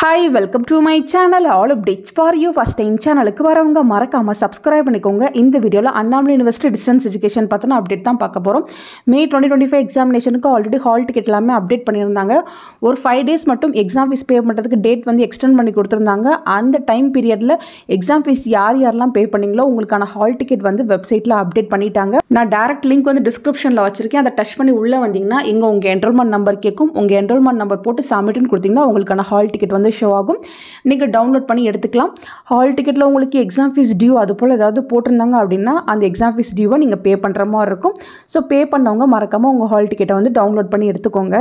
Hi, welcome to my channel. All updates for you. First time சேனலுக்கு வரவங்க மறக்காம subscribe பண்ணிக்கோங்க. இந்த வீடியோல அண்ணாமலை யுனிவர்சிட்டி டிஸ்டன்ஸ் எஜுகேஷன் பத்தின அப்டேட் தான் பார்க்க போறோம். மே 2025 எக்ஸாமினேஷனுக்கு ஆல்ரெடி ஹால் டிக்கெட் எல்லாமே அப்டேட் பண்ணியிருந்தாங்க. ஒரு 5 days மட்டும் எக்ஸாம் ஃபீஸ் பே பண்ணுறதுக்கு டேட் வந்து எக்ஸ்டெண்ட் பண்ணி கொடுத்துருந்தாங்க. அந்த டைம் பீரியட்ல எக்ஸாம் ஃபீஸ் யாரெல்லாம் பே பண்ணீங்களோ உங்களுக்கான ஹால் டிக்கெட் வந்து வெப்சைட்ல அப்டேட் பண்ணிட்டாங்க. நான் டைரக்ட் லிங்க் வந்து டிஸ்கிரிப்ஷன்ல வச்சிருக்கேன். அதை டச் பண்ணி உள்ள வந்தீங்கன்னா இங்க உங்க என்ரோல்மெண்ட் நம்பர் கேட்கும். உங்க என்ரோல்மெண்ட் நம்பர் போட்டு சப்மிட்னு கொடுத்தீங்கன்னா உங்களுக்கான ஹால் டிக்கெட் வந்து ஷோ ஆகும். நீங்கள் டவுன்லோட் பண்ணி எடுத்துக்கலாம். ஹால் டிக்கெட்டில் உங்களுக்கு எக்ஸாம் ஃபீஸ் டியூ அது போல் ஏதாவது போட்டிருந்தாங்க அப்படின்னா அந்த எக்ஸாம் ஃபீஸ் டியூவை நீங்கள் பே பண்ணுற மாதிரி இருக்கும். ஸோ பே பண்ணவங்க மறக்காமல் உங்கள் ஹால் டிக்கெட்டை வந்து டவுன்லோட் பண்ணி எடுத்துக்கோங்க.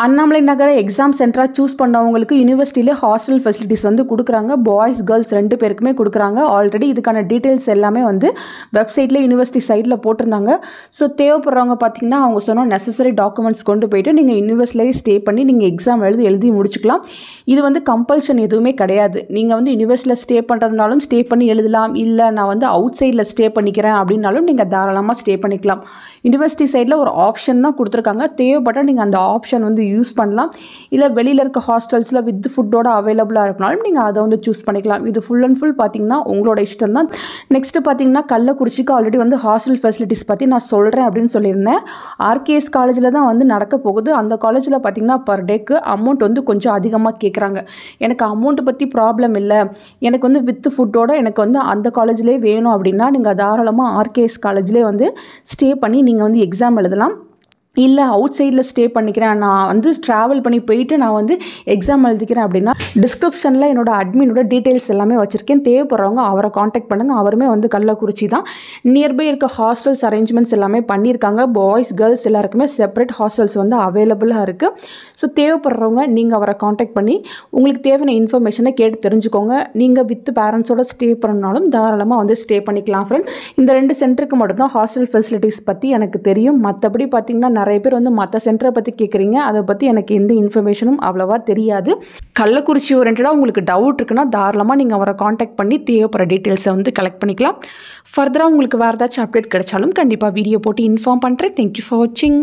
அண்ணாமலை நகர எக்ஸாம் சென்டராக சூஸ் பண்ணவங்களுக்கு யூனிவர்சிட்டியிலே ஹாஸ்டல் ஃபெசிலிட்டிஸ் வந்து கொடுக்குறாங்க. பாய்ஸ் கேர்ள்ஸ் 2 பேருக்குமே கொடுக்குறாங்க. ஆல்ரெடி இதுக்கான டீட்டெயில்ஸ் எல்லாமே வந்து வெப்சைட்டில் யூனிவர்சிட்டி சைட்டில் போட்டிருந்தாங்க. ஸோ தேவைப்படுறவங்க பார்த்தீங்கன்னா அவங்க சொன்ன நெசசரி டாக்குமெண்ட்ஸ் கொண்டு போயிட்டு நீங்கள் யூனிவர்சிட்டிலேயே ஸ்டே பண்ணி நீங்கள் எக்ஸாம் எழுதி முடிச்சுக்கலாம். இது வந்து கம்பல்ஷன் எதுவுமே கிடையாது. நீங்கள் வந்து யூனிவர்சிட்டியில் ஸ்டே பண்ணுறதுனாலும் ஸ்டே பண்ணி எழுதலாம். இல்லை நான் வந்து அவுட் சைடில் ஸ்டே பண்ணிக்கிறேன் அப்படின்னாலும் நீங்கள் தாராளமாக ஸ்டே பண்ணிக்கலாம். யூனிவர்சிட்டி சைடில் ஒரு ஆப்ஷன் தான் கொடுத்துருக்காங்க. தேவைப்பட்டால் நீங்கள் அந்த ஆப்ஷன் வந்து யூஸ் பண்ணலாம். இல்லை வெளியில் இருக்க ஹாஸ்டல்ஸில் வித் ஃபுட்டோட அவைலபிளாக இருக்கனாலும் நீங்கள் அதை வந்து சூஸ் பண்ணிக்கலாம். இது ஃபுல் அண்ட் ஃபுல் பார்த்தீங்கன்னா உங்களோட இஷ்டம் தான். நெக்ஸ்ட்டு பார்த்தீங்கன்னா கள்ளக்குறிச்சிக்கு ஆல்ரெடி வந்து ஹாஸ்டல் ஃபெசிலிட்டிஸ் பற்றி நான் சொல்கிறேன் அப்படின்னு சொல்லியிருந்தேன். ஆர்கேஎஸ் காலேஜில் தான் வந்து நடக்க போகுது. அந்த காலேஜில் பார்த்தீங்கன்னா பர் டேக்கு அமௌண்ட் வந்து கொஞ்சம் அதிகமாக கேட்குறாங்க. எனக்கு அமௌண்ட்டு பற்றி ப்ராப்ளம் இல்லை, எனக்கு வந்து வித் ஃபுட்டோட எனக்கு வந்து அந்த காலேஜ்லேயே வேணும் அப்படின்னா நீங்கள் தாராளமாக ஆர்கேஎஸ் காலேஜ்லேயே வந்து ஸ்டே பண்ணி நீங்கள் வந்து எக்ஸாம் எழுதலாம். இல்லை அவுட் சைடில் ஸ்டே பண்ணிக்கிறேன், நான் வந்து ட்ராவல் பண்ணி போயிட்டு நான் வந்து எக்ஸாம் எழுதிக்கிறேன் அப்படின்னா டிஸ்கிரிப்ஷனில் என்னோட அட்மினோட டீட்டெயில்ஸ் எல்லாமே வச்சுருக்கேன். தேவைப்படுறவங்க அவரை காண்டாக்ட் பண்ணுங்கள். அவருமே வந்து கள்ளக்குறிச்சி தான். நியர்பை இருக்க ஹாஸ்டல்ஸ் அரேஞ்ச்மெண்ட்ஸ் எல்லாமே பண்ணியிருக்காங்க. பாய்ஸ் கேர்ள்ஸ் எல்லாருக்குமே செப்பரேட் ஹாஸ்டல்ஸ் வந்து அவைலபிளாக இருக்குது. ஸோ தேவைப்படுறவங்க நீங்கள் அவரை காண்டாக்ட் பண்ணி உங்களுக்கு தேவையான இன்ஃபர்மேஷனை கேட்டு தெரிஞ்சுக்கோங்க. நீங்கள் வித் பேரண்ட்ஸோட ஸ்டே பண்ணனாலும் தாராளமாக வந்து ஸ்டே பண்ணிக்கலாம் ஃப்ரெண்ட்ஸ். இந்த 2 சென்டருக்கு மட்டும்தான் ஹாஸ்டல் ஃபெசிலிட்டிஸ் பற்றி எனக்கு தெரியும். மற்றபடி பார்த்திங்கன்னா நிறைய பேர் வந்து மற்ற சென்டரை பற்றி கேட்குறீங்க. அதை பற்றி எனக்கு எந்த இன்ஃபர்மேஷனும் அவ்வளோவா தெரியாது. கள்ளக்குறிச்சி ஓரியன்டாக உங்களுக்கு டவுட் இருக்குன்னா தாராளமாக நீங்கள் அவரை காண்டாக்ட் பண்ணி தேவைப்படுற டீட்டெயில்ஸை வந்து கலெக்ட் பண்ணிக்கலாம். ஃபர்தராக உங்களுக்கு வேறு ஏதாச்சும் அப்டேட் கிடைச்சாலும் கண்டிப்பாக வீடியோ போட்டு இன்ஃபார்ம் பண்ணுறேன். தேங்க்யூ ஃபார் வாட்சிங்.